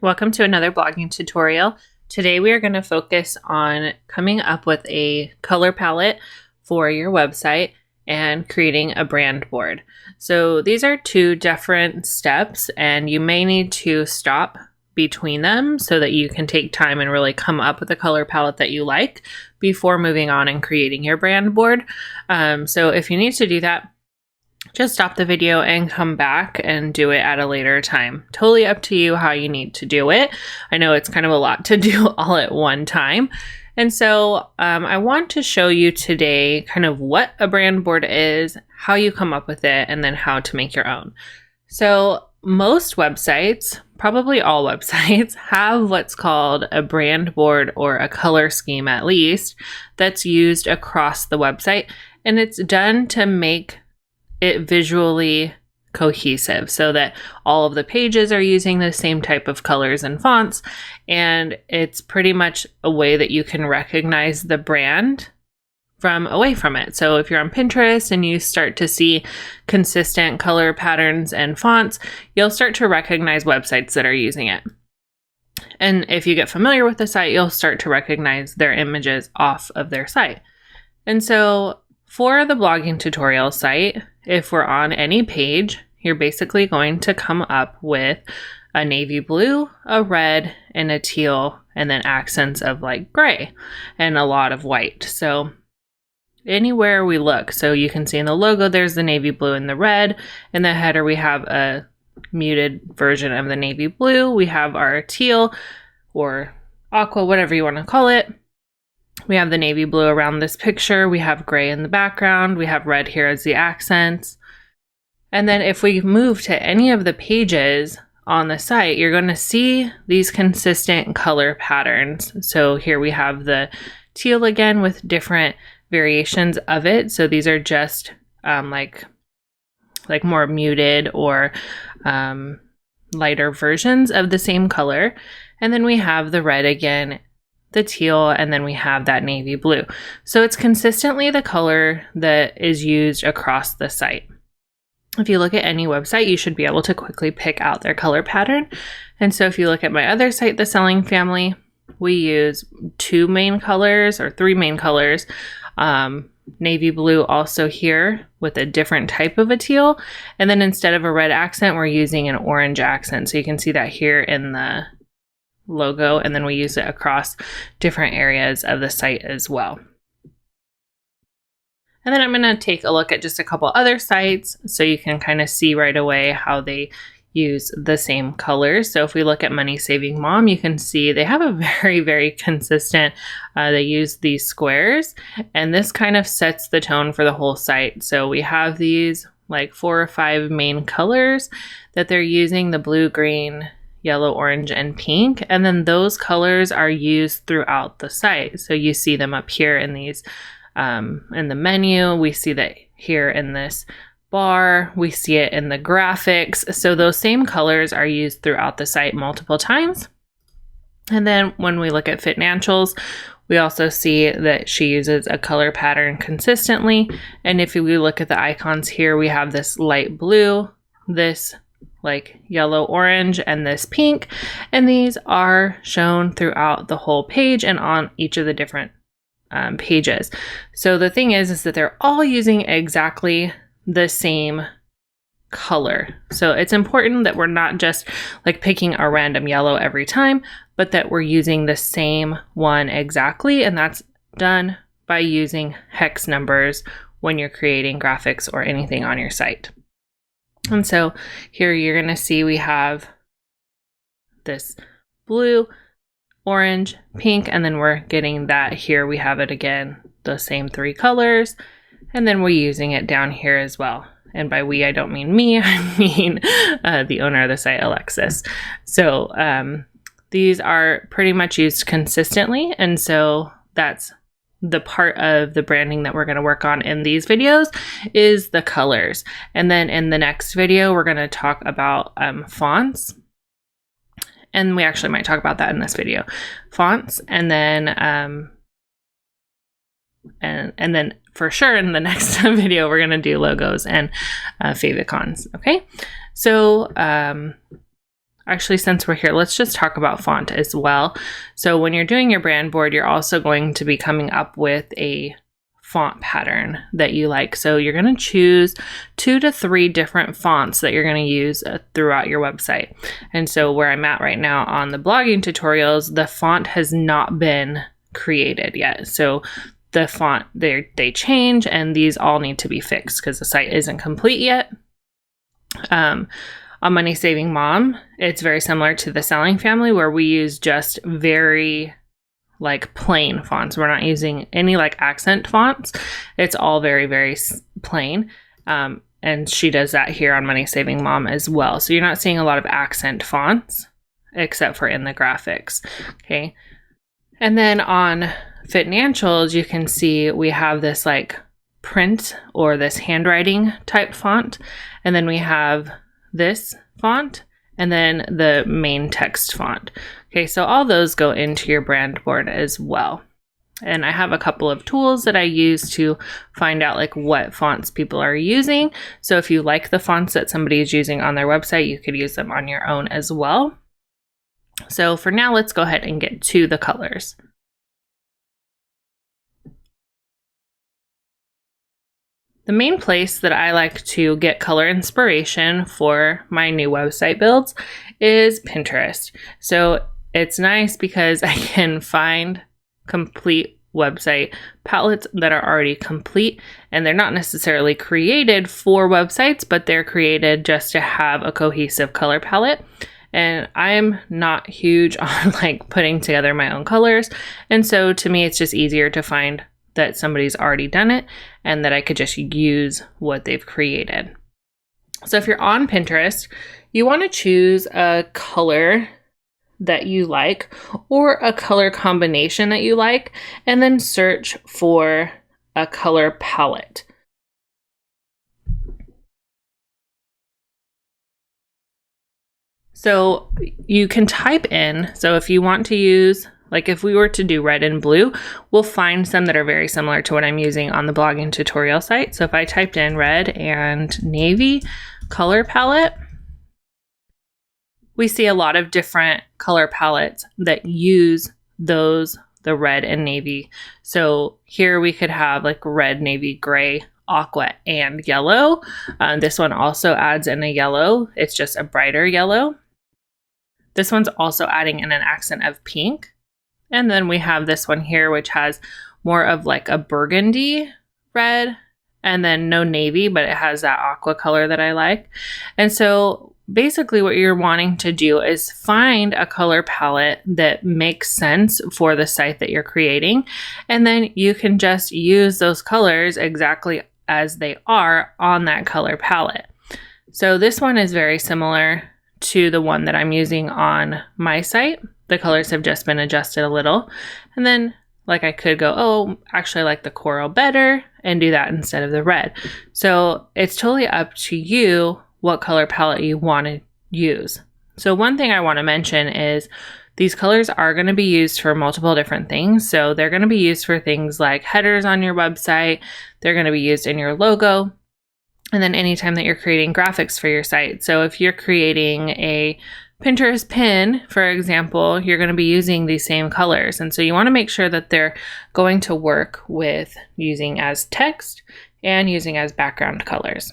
Welcome to another blogging tutorial. Today we are going to focus on coming up with a color palette for your website and creating a brand board. So these are two different steps and you may need to stop between them so that you can take time and really come up with a color palette that you like before moving on and creating your brand board. So if you need to do that, just stop the video and come back and do it at a later time. Totally up to you how you need to do it. I know it's kind of a lot to do all at one time. And so I want to show you today kind of what a brand board is, how you come up with it, and then how to make your own. So most websites, probably all websites, have what's called a brand board or a color scheme at least that's used across the website. And it's done to make it visually cohesive so that all of the pages are using the same type of colors and fonts. And it's pretty much a way that you can recognize the brand from away from it. So if you're on Pinterest and you start to see consistent color patterns and fonts, you'll start to recognize websites that are using it. And if you get familiar with the site, you'll start to recognize their images off of their site. And so for the blogging tutorial site, if we're on any page, you're basically going to come up with a navy blue, a red, and a teal, and then accents of like gray and a lot of white. So anywhere we look, so you can see in the logo, there's the navy blue and the red. In the header, we have a muted version of the navy blue. We have our teal or aqua, whatever you want to call it. We have the navy blue around this picture. We have gray in the background. We have red here as the accents. And then if we move to any of the pages on the site, you're going to see these consistent color patterns. So here we have the teal again with different variations of it. So these are just like more muted or lighter versions of the same color. And then we have the red again, the teal, and then we have that navy blue. So it's consistently the color that is used across the site. If you look at any website, you should be able to quickly pick out their color pattern. And so if you look at my other site, The Selling Family, we use two main colors or three main colors. Navy blue also here with a different type of a teal. And then instead of a red accent, we're using an orange accent. So you can see that here in the logo, and then we use it across different areas of the site as well. And then I'm going to take a look at just a couple other sites so you can kind of see right away how they use the same colors. So if we look at Money Saving Mom, you can see they have a very, very consistent, they use these squares, and this kind of sets the tone for the whole site. So we have these like 4 or 5 main colors that they're using: the blue, green, yellow, orange, and pink. And then those colors are used throughout the site. So you see them up here in these, in the menu. We see that here in this bar. We see it in the graphics. So those same colors are used throughout the site multiple times. And then when we look at Financials, we also see that she uses a color pattern consistently. And if we look at the icons here, we have this light blue, this like yellow orange, and this pink, and these are shown throughout the whole page and on each of the different pages. So the thing is that they're all using exactly the same color. So it's important that we're not just like picking a random yellow every time, but that we're using the same one exactly, and that's done by using hex numbers when you're creating graphics or anything on your site. And so here you're going to see we have this blue, orange, pink, and then we're getting that here. We have it again, the same 3 colors, and then we're using it down here as well. And by we, I don't mean me, I mean the owner of the site, Alexis. So these are pretty much used consistently, and so that's the part of the branding that we're going to work on in these videos is the colors. And then in the next video, we're going to talk about fonts. And we actually might talk about that in this video. Fonts, and then and then for sure in the next video, we're going to do logos and favicons. Okay. So actually, since we're here, let's just talk about font as well. So when you're doing your brand board, you're also going to be coming up with a font pattern that you like. So you're going to choose 2 to 3 different fonts that you're going to use throughout your website. And so where I'm at right now on the blogging tutorials, the font has not been created yet. So the font, they change, and these all need to be fixed because the site isn't complete yet. On Money Saving Mom, it's very similar to the Selling Family, where we use just very like plain fonts. We're not using any like accent fonts. It's all very, very plain. And she does that here on Money Saving Mom as well. So you're not seeing a lot of accent fonts except for in the graphics. Okay. And then on Financials, you can see we have this like print or this handwriting type font. And then we have this font and then the main text font. Okay, so all those go into your brand board as well. And I have a couple of tools that I use to find out like what fonts people are using. So if you like the fonts that somebody is using on their website, you could use them on your own as well. So for now, let's go ahead and get to the colors. The main place that I like to get color inspiration for my new website builds is Pinterest. So it's nice because I can find complete website palettes that are already complete, and they're not necessarily created for websites, but they're created just to have a cohesive color palette. And I'm not huge on like putting together my own colors. And so to me, it's just easier to find that somebody's already done it and that I could just use what they've created. So if you're on Pinterest, you want to choose a color that you like or a color combination that you like, and then search for a color palette. So you can type in, so if you want to use, like if we were to do red and blue, we'll find some that are very similar to what I'm using on the blogging tutorial site. So if I typed in red and navy color palette, we see a lot of different color palettes that use the red and navy. So here we could have like red, navy, gray, aqua, and yellow. This one also adds in a yellow. It's just a brighter yellow. This one's also adding in an accent of pink. And then we have this one here, which has more of like a burgundy red and then no navy, but it has that aqua color that I like. And so basically what you're wanting to do is find a color palette that makes sense for the site that you're creating. And then you can just use those colors exactly as they are on that color palette. So this one is very similar to the one that I'm using on my site. The colors have just been adjusted a little. And then like I could go, oh, actually I like the coral better and do that instead of the red. So it's totally up to you what color palette you want to use. So one thing I want to mention is these colors are going to be used for multiple different things. So they're going to be used for things like headers on your website. They're going to be used in your logo. And then anytime that you're creating graphics for your site. So if you're creating a Pinterest pin, for example, you're going to be using these same colors. And so you want to make sure that they're going to work with using as text and using as background colors.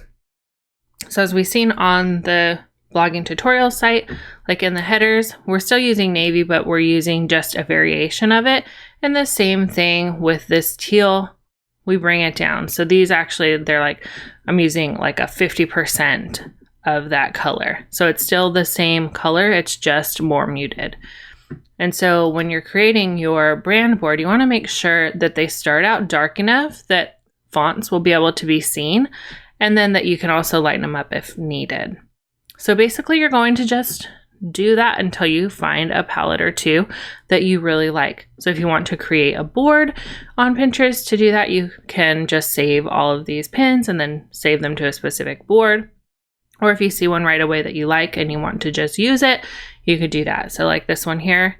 So as we've seen on the blogging tutorial site, like in the headers, we're still using navy, but we're using just a variation of it. And the same thing with this teal, we bring it down. So these actually, they're like, I'm using like a 50% of that color. So it's still the same color, it's just more muted. And so when you're creating your brand board, you want to make sure that they start out dark enough that fonts will be able to be seen, and then that you can also lighten them up if needed. So basically you're going to just do that until you find a palette or two that you really like. So if you want to create a board on Pinterest, to do that, you can just save all of these pins and then save them to a specific board. Or if you see one right away that you like and you want to just use it, you could do that. So like this one here,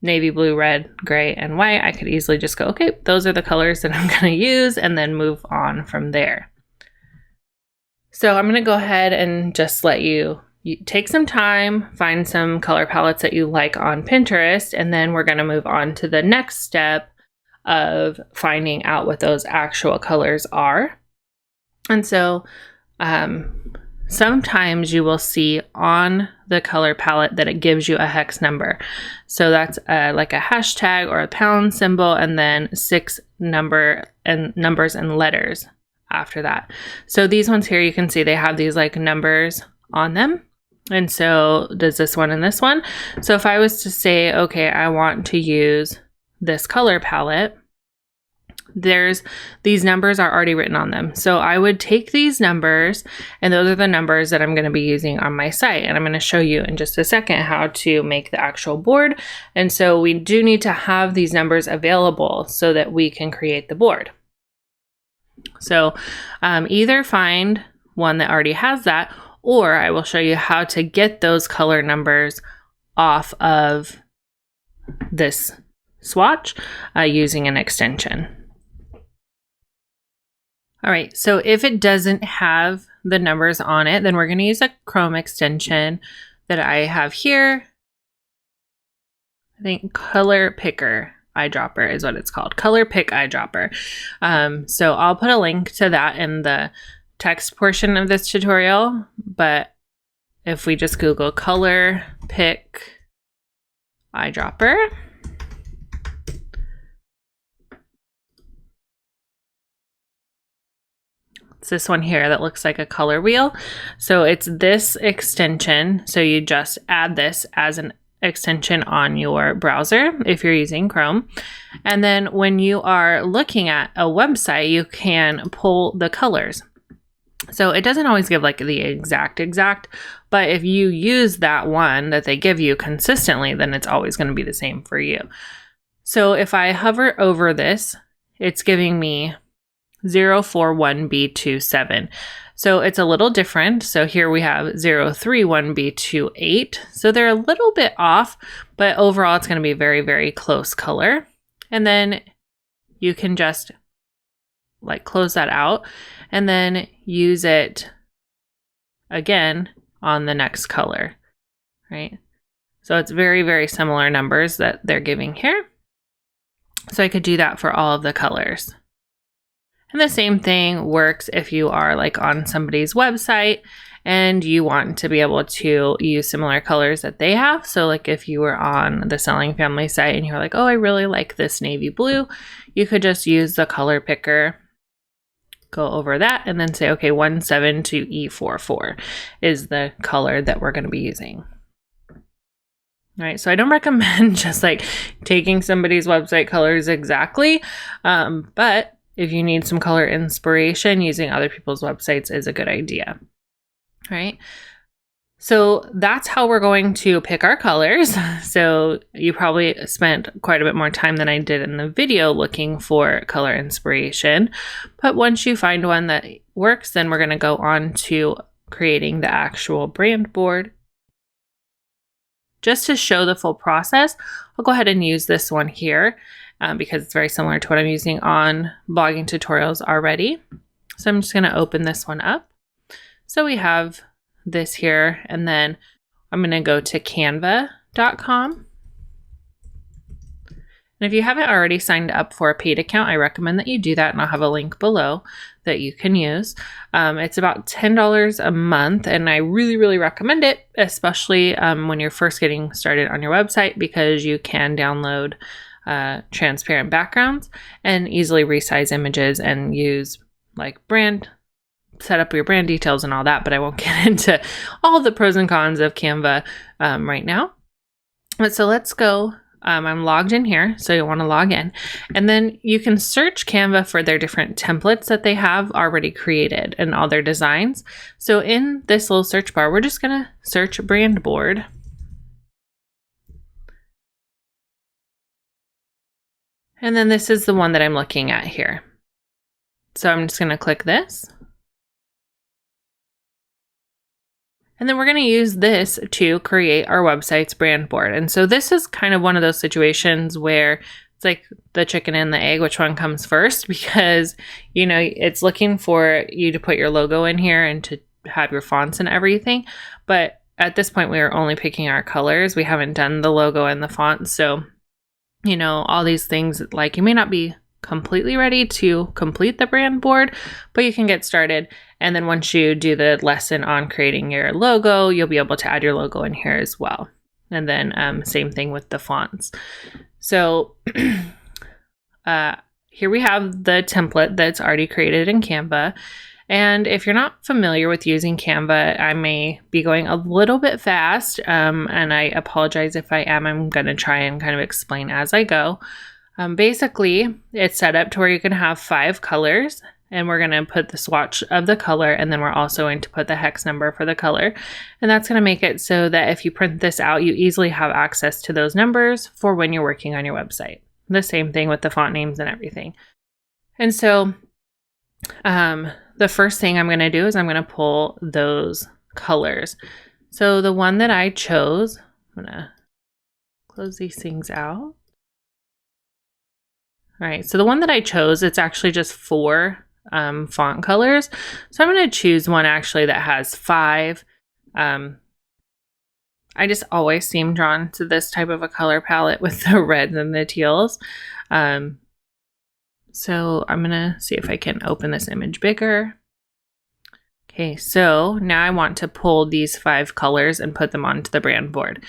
navy, blue, red, gray, and white, I could easily just go, okay, those are the colors that I'm going to use, and then move on from there. So I'm going to go ahead and just let you you take some time, find some color palettes that you like on Pinterest, and then we're going to move on to the next step of finding out what those actual colors are. And so sometimes you will see on the color palette that it gives you a hex number. So that's like a hashtag or a pound symbol, and then 6 numbers and letters after that. So these ones here, you can see they have these like numbers on them. And so does this one and this one. So if I was to say, okay, I want to use this color palette, these numbers are already written on them. So I would take these numbers, and those are the numbers that I'm going to be using on my site. And I'm going to show you in just a second how to make the actual board. And so we do need to have these numbers available so that we can create the board. So either find one that already has that, or I will show you how to get those color numbers off of this swatch using an extension. All right, so if it doesn't have the numbers on it, then we're going to use a Chrome extension that I have here. I think Color Picker Eyedropper is what it's called. Color Pick Eyedropper. So I'll put a link to that in the text portion of this tutorial, but if we just Google Color Pick Eyedropper, it's this one here that looks like a color wheel. So it's this extension. So you just add this as an extension on your browser if you're using Chrome. And then when you are looking at a website, you can pull the colors. So it doesn't always give like the exact, but if you use that one that they give you consistently, then it's always going to be the same for you. So if I hover over this, it's giving me 041B27. So it's a little different. So here we have 031B28. So they're a little bit off, but overall it's going to be a very, very close color. And then you can just like close that out and then use it again on the next color, right? So it's very, very similar numbers that they're giving here. So I could do that for all of the colors. And the same thing works if you are like on somebody's website and you want to be able to use similar colors that they have. So like if you were on the Selling Family site and you're like, oh, I really like this navy blue, you could just use the color picker, go over that, and then say, okay, 172E44 is the color that we're going to be using. All right, so I don't recommend just like taking somebody's website colors exactly, but if you need some color inspiration, using other people's websites is a good idea. All right. So that's how we're going to pick our colors. So you probably spent quite a bit more time than I did in the video looking for color inspiration. But once you find one that works, then we're going to go on to creating the actual brand board. Just to show the full process, I'll go ahead and use this one here. Because it's very similar to what I'm using on blogging tutorials already. So I'm just going to open this one up. So we have this here, and then I'm going to go to canva.com. And if you haven't already signed up for a paid account, I recommend that you do that, and I'll have a link below that you can use. It's about $10 a month, and I really, really recommend it, especially when you're first getting started on your website, because you can download transparent backgrounds and easily resize images and use like set up your brand details and all that, but I won't get into all the pros and cons of Canva right now. But so let's go. I'm logged in here, so you'll want to log in, and then you can search Canva for their different templates that they have already created and all their designs. So in this little search bar, we're just going to search brand board. And then this is the one that I'm looking at here. So I'm just going to click this. And then we're going to use this to create our website's brand board. And so this is kind of one of those situations where it's like the chicken and the egg, which one comes first, because, you know, it's looking for you to put your logo in here and to have your fonts and everything. But at this point we are only picking our colors. We haven't done the logo and the font. So, you know, all these things, like you may not be completely ready to complete the brand board, but you can get started. And then once you do the lesson on creating your logo, you'll be able to add your logo in here as well. And then same thing with the fonts. So here we have the template that's already created in Canva. And if you're not familiar with using Canva, I may be going a little bit fast, and I apologize if I am. I'm going to try and kind of explain as I go. Basically, it's set up to where you can have 5 colors, and we're going to put the swatch of the color, and then we're also going to put the hex number for the color. And that's going to make it so that if you print this out, you easily have access to those numbers for when you're working on your website. The same thing with the font names and everything. And so, the first thing I'm going to do is I'm going to pull those colors. So the one that I chose, I'm going to close these things out. All right, so the one that I chose, it's actually just 4 font colors. So I'm going to choose one actually that has 5. I just always seem drawn to this type of a color palette with the reds and the teals. So I'm going to see if I can open this image bigger. Okay, so now I want to pull these 5 colors and put them onto the brand board.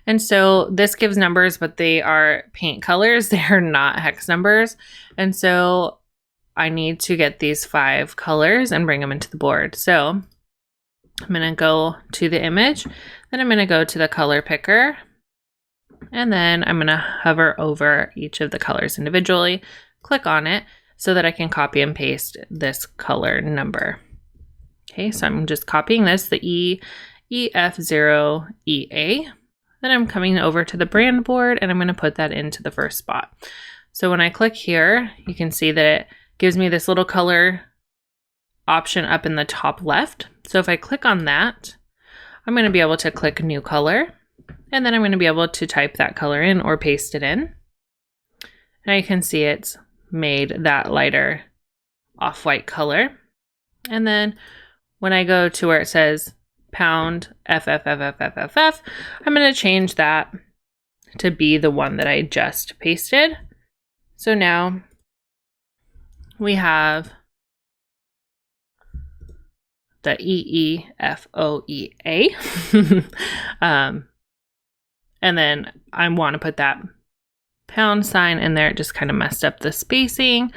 And so this gives numbers, but they are paint colors. They are not hex numbers. And so I need to get these 5 colors and bring them into the board. So I'm going to go to the image, then I'm going to go to the color picker, and then I'm going to hover over each of the colors individually, click on it so that I can copy and paste this color number. Okay, so I'm just copying this, the EF0EA. Then I'm coming over to the brand board and I'm going to put that into the first spot. So when I click here, you can see that it gives me this little color option up in the top left. So if I click on that, I'm going to be able to click new color, and then I'm going to be able to type that color in or paste it in. Now you can see it's made that lighter off-white color. And then when I go to where it says pound FFFFFFF, I'm going to change that to be the one that I just pasted. So now we have the EEFOEA. And then I want to put that pound sign in there. It just kind of messed up the spacing.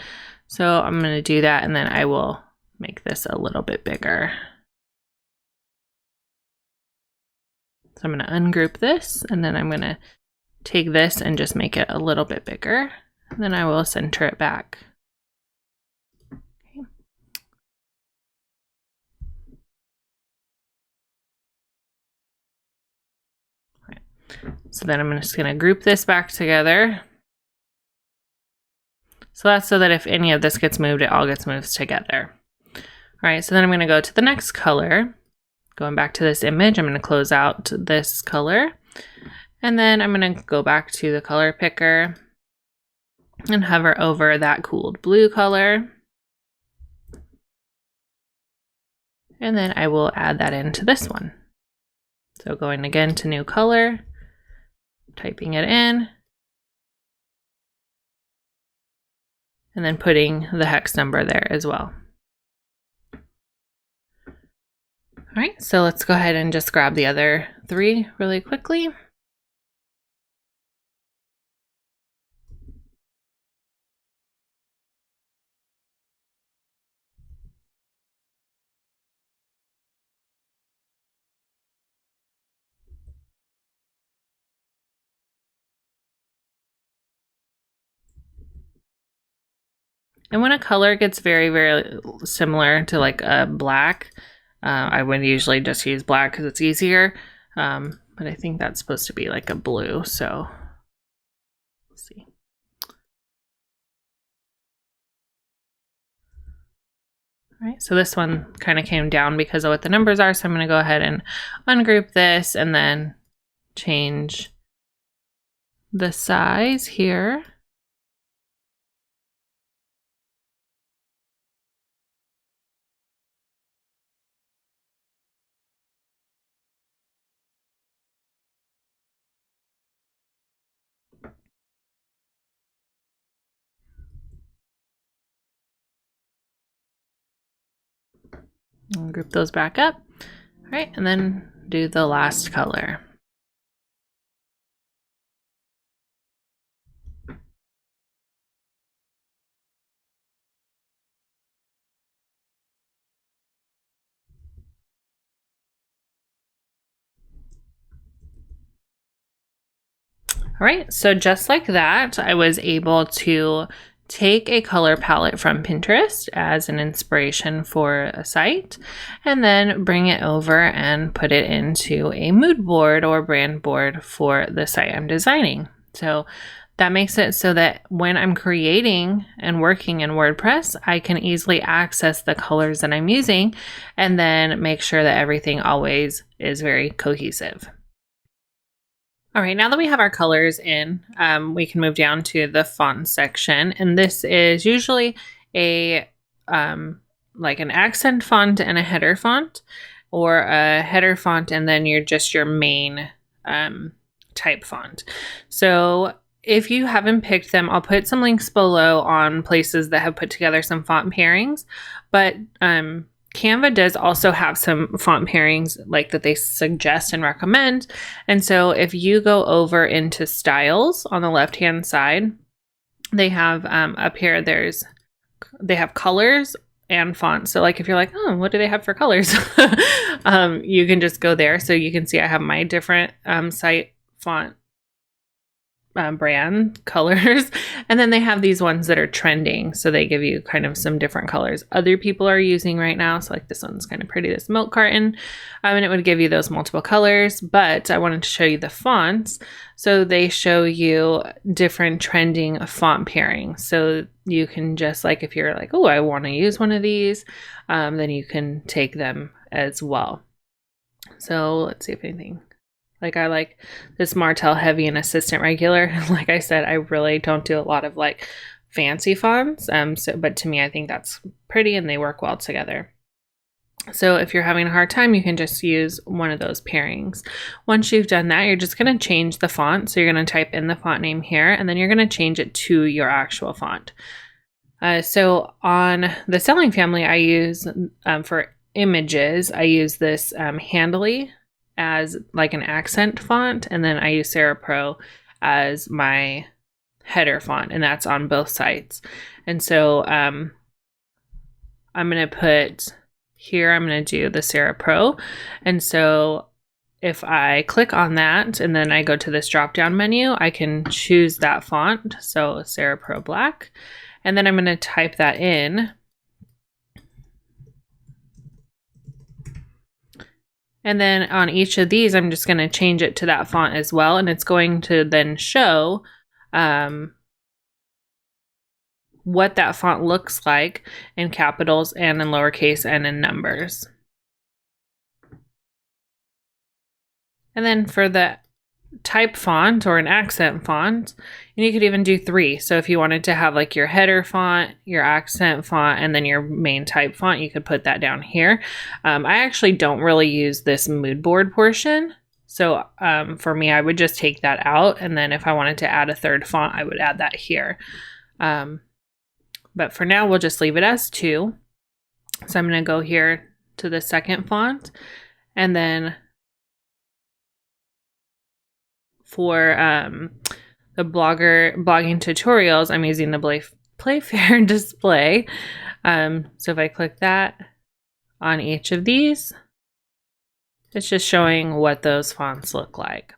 So I'm going to do that, and then I will make this a little bit bigger. So I'm going to ungroup this, and then I'm going to take this and just make it a little bit bigger. And then I will center it back. Okay. Right. So then I'm just going to group this back together. So that's so that if any of this gets moved, it all gets moved together. All right, so then I'm going to go to the next color. Going back to this image, I'm going to close out this color. And then I'm going to go back to the color picker and hover over that cooled blue color. And then I will add that into this one. So going again to new color, typing it in, and then putting the hex number there as well. All right, so let's go ahead and just grab the other 3 really quickly. And when a color gets very, very similar to like a black, I would usually just use black because it's easier. But I think that's supposed to be like a blue, so we'll see. All right, so this one kind of came down because of what the numbers are, so I'm going to go ahead and ungroup this and then change the size here. And group those back up. All right, and then do the last color. All right, so just like that, I was able to take a color palette from Pinterest as an inspiration for a site and then bring it over and put it into a mood board or brand board for the site I'm designing. So that makes it so that when I'm creating and working in WordPress, I can easily access the colors that I'm using and then make sure that everything always is very cohesive. All right, now that we have our colors in, we can move down to the font section. And this is usually a like an accent font and a header font, or a header font and then your main type font. So if you haven't picked them, I'll put some links below on places that have put together some font pairings. But Canva does also have some font pairings like that they suggest and recommend. And so if you go over into styles on the left hand side, they have up here, they have colors and fonts. So like if you're like, oh, what do they have for colors? You can just go there. So you can see I have my different site font brand colors, and then they have these ones that are trending, so they give you kind of some different colors other people are using right now. So like this one's kind of pretty, this milk carton, and it would give you those multiple colors. But I wanted to show you the fonts, so they show you different trending font pairings, so you can just like, if you're like, oh, I want to use one of these, then you can take them as well. So let's see if anything. Like I like this Martell Heavy and Assistant Regular. Like I said, I really don't do a lot of like fancy fonts. But to me, I think that's pretty and they work well together. So if you're having a hard time, you can just use one of those pairings. Once you've done that, you're just going to change the font. So you're going to type in the font name here, and then you're going to change it to your actual font. So on the Selling family, I use for images, I use this Handley as like an accent font, and then I use Sarah Pro as my header font, and that's on both sites. And so I'm going to put here, I'm going to do the Sarah Pro. And so if I click on that and then I go to this drop down menu, I can choose that font. So Sarah Pro Black, and then I'm going to type that in. And then on each of these, I'm just going to change it to that font as well. And it's going to then show what that font looks like in capitals and in lowercase and in numbers. And then for the type font or an accent font, and you could even do 3. So if you wanted to have like your header font, your accent font, and then your main type font, you could put that down here. I actually don't really use this mood board portion. So for me, I would just take that out. And then if I wanted to add a third font, I would add that here. But for now, we'll just leave it as 2. So I'm going to go here to the second font, and then for the blogging tutorials, I'm using the Playfair display. So if I click that on each of these, it's just showing what those fonts look like.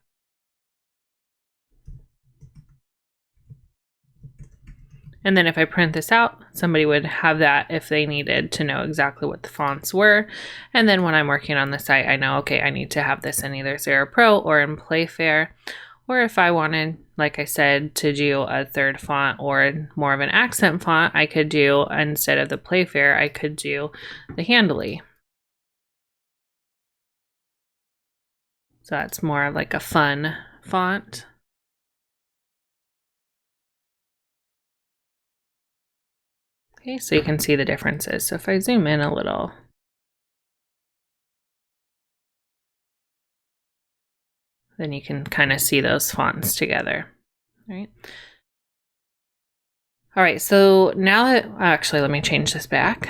And then if I print this out, somebody would have that if they needed to know exactly what the fonts were. And then when I'm working on the site, I know, okay, I need to have this in either Sarah Pro or in Playfair. Or if I wanted, like I said, to do a third font or more of an accent font, I could do, instead of the Playfair, I could do the Handley. So that's more of like a fun font. Okay, so you can see the differences. So if I zoom in a little, then you can kind of see those fonts together. All right. All right, so now that, actually, let me change this back.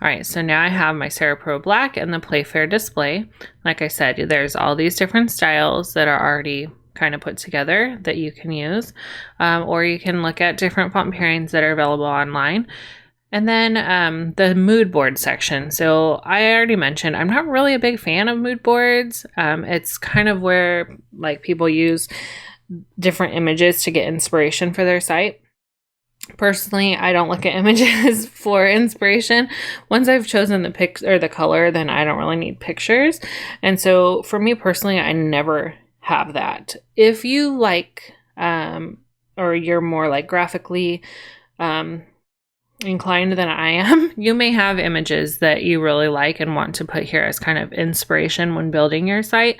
All right, so now I have my Sarah Pro Black and the Playfair display. Like I said, there's all these different styles that are already kind of put together that you can use, or you can look at different font pairings that are available online. And then the mood board section. So I already mentioned I'm not really a big fan of mood boards. It's kind of where like people use different images to get inspiration for their site. Personally, I don't look at images for inspiration. Once I've chosen the pic or the color, then I don't really need pictures. And so for me personally, I never have that. If you like, or you're more like graphically inclined than I am, you may have images that you really like and want to put here as kind of inspiration when building your site.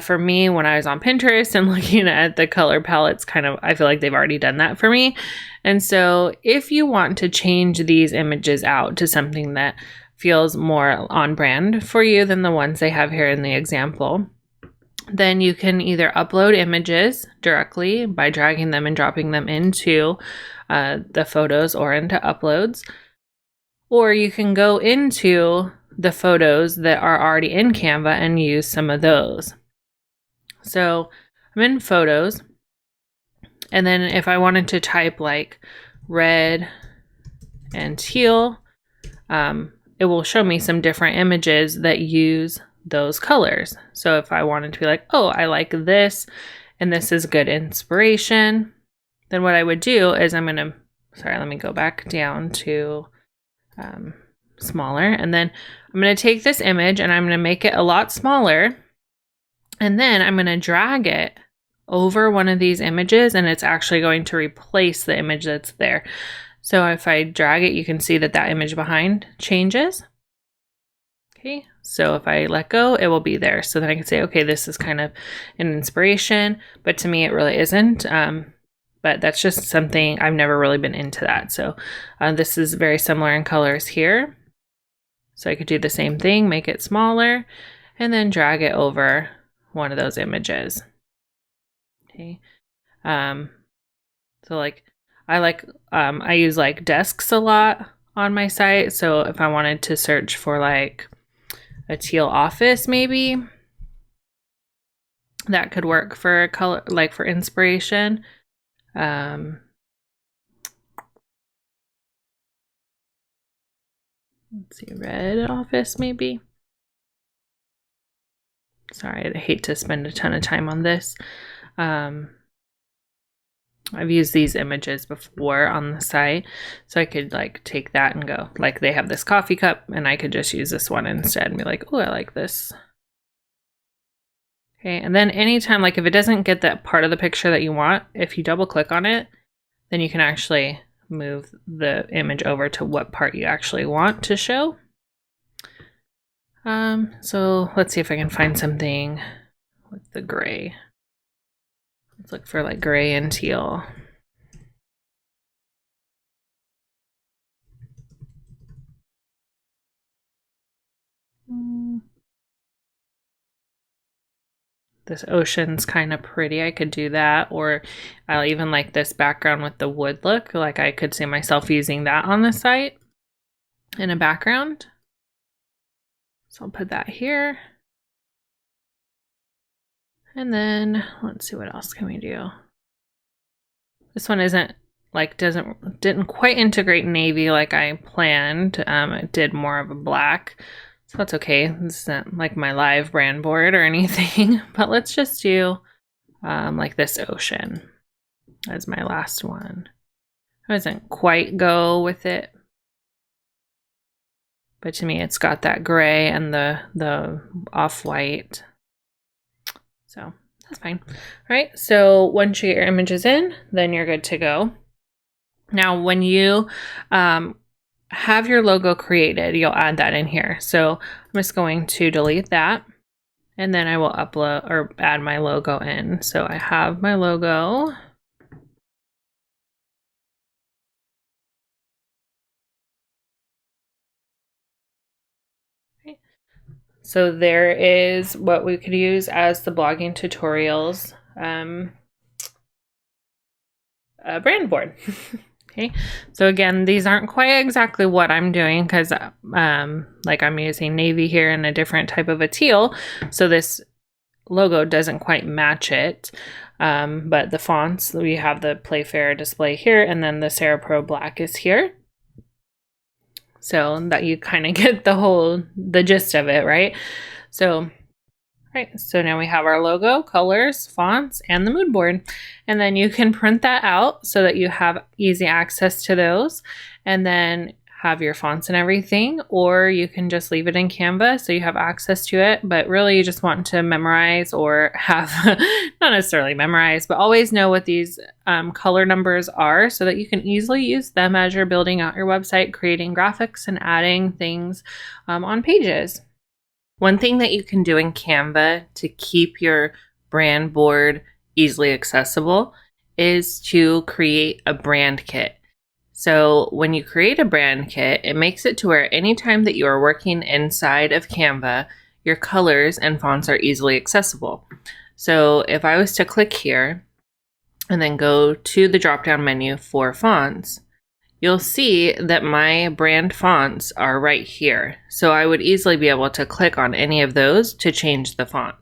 For me, when I was on Pinterest and looking at the color palettes, I feel like they've already done that for me. And so if you want to change these images out to something that feels more on brand for you than the ones they have here in the example, then you can either upload images directly by dragging them and dropping them into the photos or into uploads, or you can go into the photos that are already in Canva and use some of those. So I'm in photos, and then if I wanted to type like red and teal, it will show me some different images that use those colors. So if I wanted to be like, oh, I like this and this is good inspiration, then what I would do is let me go back down to smaller, and then I'm going to take this image and I'm going to make it a lot smaller, and then I'm going to drag it over one of these images, and it's actually going to replace the image that's there. So if I drag it, you can see that that image behind changes. Okay, so if I let go, it will be there. So then I can say, okay, this is kind of an inspiration, but to me it really isn't. But that's just something, I've never really been into that. So this is very similar in colors here. So I could do the same thing, make it smaller, and then drag it over one of those images. Okay. So like, I use like desks a lot on my site. So if I wanted to search for like a teal office, maybe that could work for color, like for inspiration. Let's see, red office maybe. Sorry, I hate to spend a ton of time on this. I've used these images before on the site, so I could like take that and go, like they have this coffee cup and I could just use this one instead and be like, oh, I like this. Okay, and then anytime, like if it doesn't get that part of the picture that you want, if you double click on it, then you can actually move the image over to what part you actually want to show. So let's see if I can find something with the gray. Let's look for like gray and teal. This ocean's kind of pretty. I could do that. Or I'll even like this background with the wood look. Like I could see myself using that on the site in a background. So I'll put that here. And then let's see, what else can we do? This one isn't like, didn't quite integrate navy like I planned. It did more of a black. So that's okay. This isn't like my live brand board or anything, but let's just do like this ocean as my last one. I doesn't quite go with it, but to me it's got that gray and the off-white. So that's fine. All right, so once you get your images in, then you're good to go. Now, when you have your logo created, you'll add that in here. So I'm just going to delete that, and then I will upload or add my logo in. So I have my logo. Okay. So there is what we could use as the blogging tutorials brand board. Okay, so again, these aren't quite exactly what I'm doing because like I'm using navy here and a different type of a teal. So this logo doesn't quite match it. But the fonts, we have the Playfair display here, and then the Sarah Pro Black is here. So that you kind of get the gist of it, right? So, right, so now we have our logo, colors, fonts, and the mood board. And then you can print that out so that you have easy access to those. And then have your fonts and everything, or you can just leave it in Canva so you have access to it. But really you just want to memorize or have, not necessarily memorize, but always know what these color numbers are so that you can easily use them as you're building out your website, creating graphics and adding things on pages. One thing that you can do in Canva to keep your brand board easily accessible is to create a brand kit. So when you create a brand kit, it makes it to where anytime that you are working inside of Canva, your colors and fonts are easily accessible. So if I was to click here and then go to the drop-down menu for fonts, you'll see that my brand fonts are right here. So I would easily be able to click on any of those to change the font.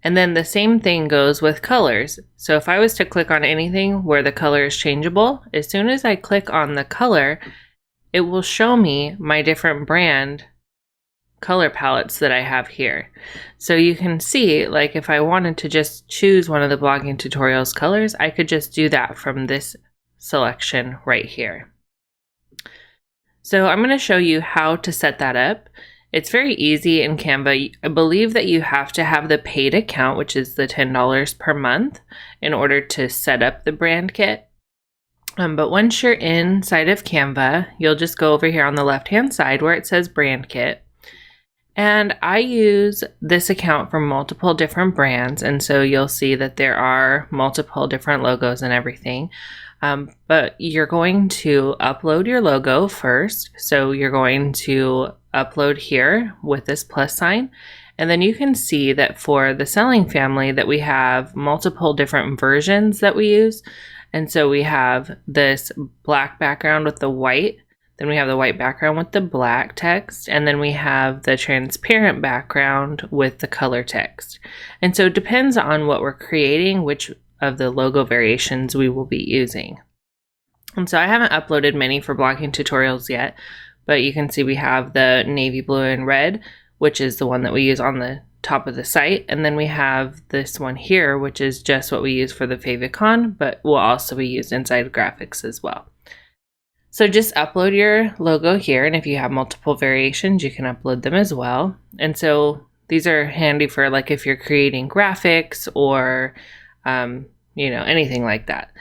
And then the same thing goes with colors. So if I was to click on anything where the color is changeable, as soon as I click on the color, it will show me my different brand color palettes that I have here. So you can see, like if I wanted to just choose one of the blogging tutorials colors, I could just do that from this selection right here. So I'm going to show you how to set that up. It's very easy in Canva. I believe that you have to have the paid account, which is the $10 per month, in order to set up the brand kit. But once you're inside of Canva, you'll just go over here on the left-hand side where it says brand kit. And I use this account for multiple different brands. And so you'll see that there are multiple different logos and everything. But you're going to upload your logo first. So you're going to upload here with this plus sign. And then you can see that for the selling family that we have multiple different versions that we use. And so we have this black background with the white. Then we have the white background with the black text, and then we have the transparent background with the color text. And so it depends on what we're creating, which of the logo variations we will be using. And so I haven't uploaded many for blogging tutorials yet, but you can see we have the navy blue and red, which is the one that we use on the top of the site. And then we have this one here, which is just what we use for the favicon, but will also be used inside graphics as well. So just upload your logo here, and if you have multiple variations, you can upload them as well. And so these are handy for like if you're creating graphics or, anything like that.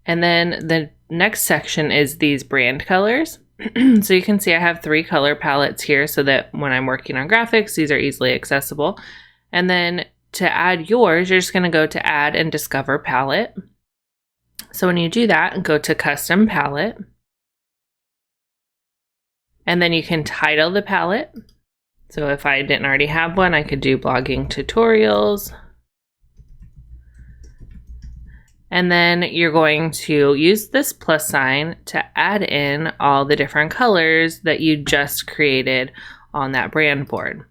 And then the next section is these brand colors. So you can see I have 3 color palettes here so that when I'm working on graphics, these are easily accessible. And then to add yours, you're just going to go to Add and Discover Palette. So when you do that, go to Custom Palette. And then you can title the palette. So if I didn't already have one, I could do blogging tutorials. And then you're going to use this plus sign to add in all the different colors that you just created on that brand board.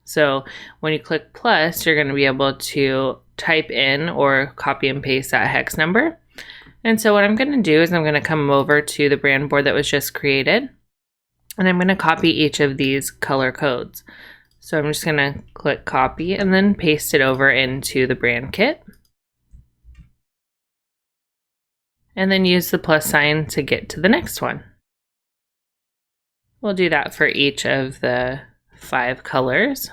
So when you click plus, you're going to be able to type in or copy and paste that hex number. And so what I'm going to do is I'm going to come over to the brand board that was just created. And I'm going to copy each of these color codes. So I'm just going to click copy and then paste it over into the brand kit. And then use the plus sign to get to the next one. We'll do that for each of the 5 colors.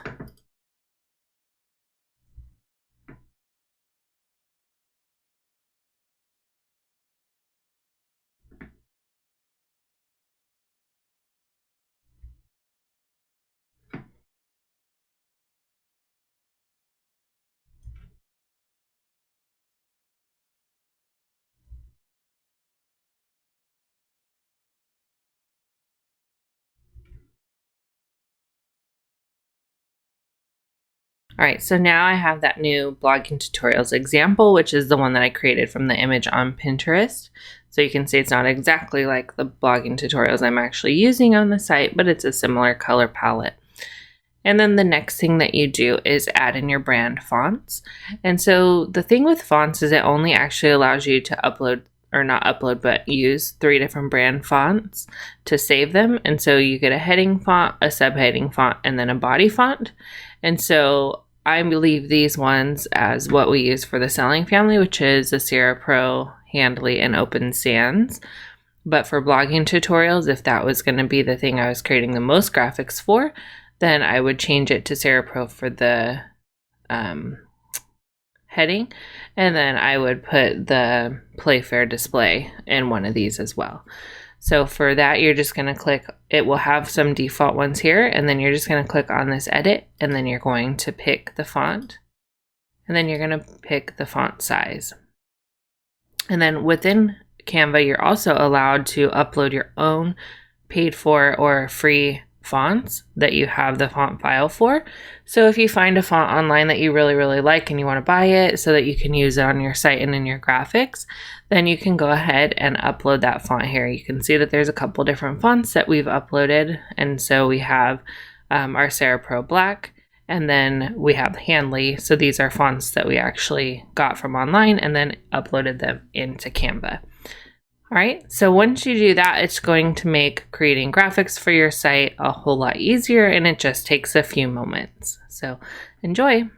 All right, so now I have that new blogging tutorials example, which is the one that I created from the image on Pinterest. So you can see it's not exactly like the blogging tutorials I'm actually using on the site, but it's a similar color palette. And then the next thing that you do is add in your brand fonts. And so the thing with fonts is it only actually allows you to upload, or not upload, but use 3 different brand fonts to save them. And so you get a heading font, a subheading font, and then a body font. And so I leave these ones as what we use for the selling family, which is the Sierra Pro, Handley, and Open Sans. But for blogging tutorials, if that was going to be the thing I was creating the most graphics for, then I would change it to Sierra Pro for the heading, and then I would put the Playfair display in one of these as well. So for that, you're just going to click, it will have some default ones here, and then you're just going to click on this edit, and then you're going to pick the font, and then you're going to pick the font size. And then within Canva, you're also allowed to upload your own paid for or free fonts that you have the font file for. So if you find a font online that you really, really like and you want to buy it so that you can use it on your site and in your graphics, then you can go ahead and upload that font here. You can see that there's a couple different fonts that we've uploaded. And so we have our Sierra Pro Black, and then we have Handley. So these are fonts that we actually got from online and then uploaded them into Canva. All right, so once you do that, it's going to make creating graphics for your site a whole lot easier, and it just takes a few moments. So enjoy.